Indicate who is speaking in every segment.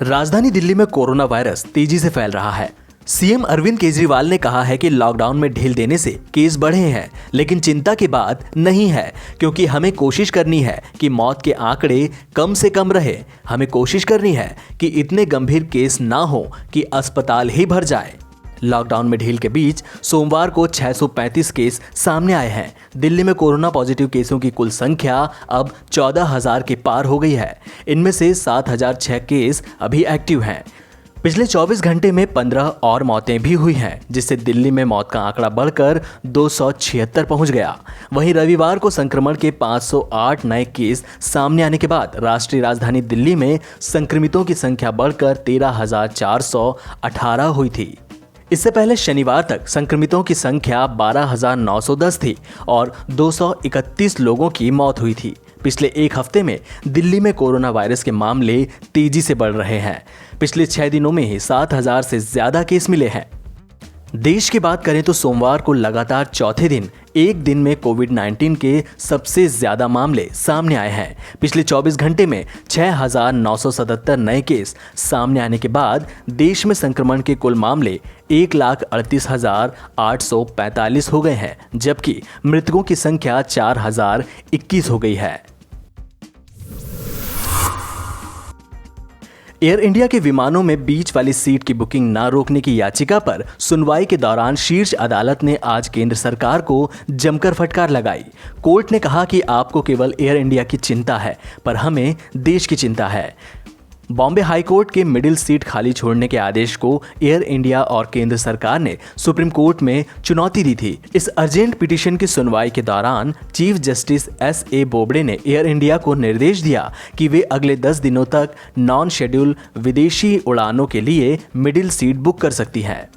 Speaker 1: राजधानी दिल्ली में corona virus तेजी से फैल रहा है। सीएम अरविंद केजरीवाल ने कहा है कि लॉकडाउन में ढील देने से केस बढ़े हैं, लेकिन चिंता की बात नहीं है, क्योंकि हमें कोशिश करनी है कि मौत के आंकड़े कम से कम रहे। हमें कोशिश करनी है कि इतने गंभीर केस ना हो कि अस्पताल ही भर जाए। लॉकडाउन में ढील के बीच सोमवार को 635 केस सामने आए हैं। दिल्ली में कोरोना पॉजिटिव केसों की कुल संख्या अब 14,000 के पार हो गई है। इनमें से 7,006 केस अभी एक्टिव हैं। पिछले 24 घंटे में 15 और मौतें भी हुई हैं, जिससे दिल्ली में मौत का आंकड़ा बढ़कर 276 पहुंच गया। वहीं रविवार को संक्रमण के 508 नए केस सामने आने के बाद राष्ट्रीय राजधानी दिल्ली में संक्रमितों की संख्या बढ़कर 13,418 हुई थी। इससे पहले शनिवार तक संक्रमितों की संख्या 12,910 थी और 231 लोगों की मौत हुई थी। पिछले एक हफ्ते में दिल्ली में कोरोना वायरस के मामले तेजी से बढ़ रहे हैं। पिछले 6 दिनों में ही 7,000 से ज्यादा केस मिले हैं। देश की बात करें तो सोमवार को लगातार चौथे दिन एक दिन में कोविड-19 के सबसे ज्यादा मामले सामने आए हैं। पिछले 24 घंटे में 6,977 नए केस सामने आने के बाद देश में संक्रमण के कुल मामले 1,38,845 हो गए हैं, जबकि मृतकों की संख्या 4,021 हो गई है। एयर इंडिया के विमानों में बीच वाली सीट की बुकिंग न रोकने की याचिका पर सुनवाई के दौरान शीर्ष अदालत ने आज केंद्र सरकार को जमकर फटकार लगाई। कोर्ट ने कहा कि आपको केवल एयर इंडिया की चिंता है, पर हमें देश की चिंता है। बॉम्बे हाईकोर्ट के मिडिल सीट खाली छोड़ने के आदेश को एयर इंडिया और केंद्र सरकार ने सुप्रीम कोर्ट में चुनौती दी थी। इस अर्जेंट पिटीशन की सुनवाई के दौरान चीफ जस्टिस S.A. बोबडे ने एयर इंडिया को निर्देश दिया कि वे अगले 10 दिनों तक नॉन शेड्यूल विदेशी उड़ानों के लिए मिडिल सीट बुक कर सकती है,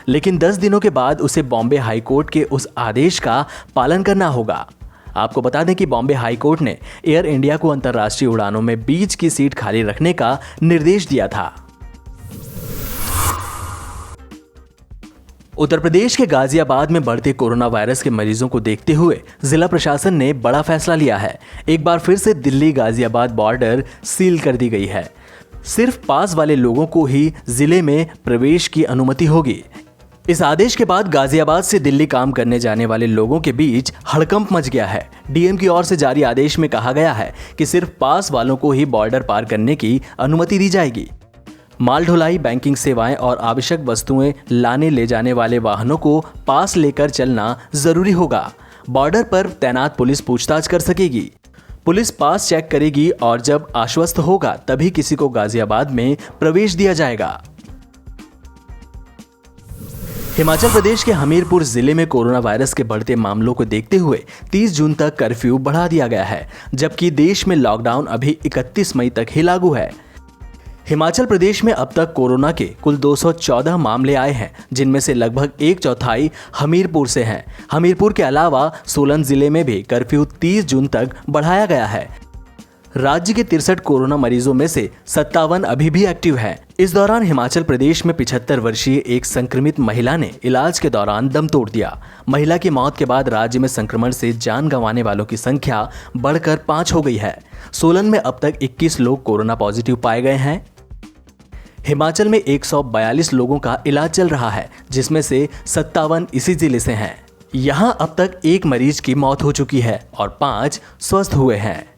Speaker 1: लेकिन 10 दिनों के बाद उसे बॉम्बे हाईकोर्ट के उस आदेश का पालन करना होगा। आपको बता दें कि बॉम्बे हाईकोर्ट ने एयर इंडिया को अंतर्राष्ट्रीय उड़ानों में बीच की सीट खाली रखने का निर्देश दिया था। उत्तर प्रदेश के गाजियाबाद में बढ़ते कोरोना वायरस के मरीजों को देखते हुए जिला प्रशासन ने बड़ा फैसला लिया है। एक बार फिर से दिल्ली गाजियाबाद बॉर्डर सील कर दी गई है। सिर्फ पास वाले लोगों को ही जिले में प्रवेश की अनुमति होगी। इस आदेश के बाद गाजियाबाद से दिल्ली काम करने जाने वाले लोगों के बीच हड़कंप मच गया है। डीएम की ओर से जारी आदेश में कहा गया है कि सिर्फ पास वालों को ही बॉर्डर पार करने की अनुमति दी जाएगी। माल ढुलाई, बैंकिंग सेवाएं और आवश्यक वस्तुएं लाने ले जाने वाले वाहनों को पास लेकर चलना जरूरी होगा। बॉर्डर पर तैनात पुलिस पूछताछ कर सकेगी। पुलिस पास चेक करेगी और जब आश्वस्त होगा तभी किसी को गाजियाबाद में प्रवेश दिया जाएगा। हिमाचल प्रदेश के हमीरपुर जिले में कोरोना वायरस के बढ़ते मामलों को देखते हुए 30 जून तक कर्फ्यू बढ़ा दिया गया है, जबकि देश में लॉकडाउन अभी 31 मई तक ही लागू है। हिमाचल प्रदेश में अब तक कोरोना के कुल 214 मामले आए हैं, जिनमें से लगभग 1/4 हमीरपुर से हैं। हमीरपुर के अलावा सोलन जिले में भी कर्फ्यू 30 जून तक बढ़ाया गया है। राज्य के 63 कोरोना मरीजों में से 57 अभी भी एक्टिव हैं। इस दौरान हिमाचल प्रदेश में 75 वर्षीय एक संक्रमित महिला ने इलाज के दौरान दम तोड़ दिया। महिला की मौत के बाद राज्य में संक्रमण से जान गंवाने वालों की संख्या बढ़कर 5 हो गई है। सोलन में अब तक 21 लोग कोरोना पॉजिटिव पाए गए हैं। हिमाचल में 142 लोगों का इलाज चल रहा है, जिसमें से 57 इसी जिले से हैं। यहाँ अब तक एक मरीज की मौत हो चुकी है और 5 स्वस्थ हुए हैं।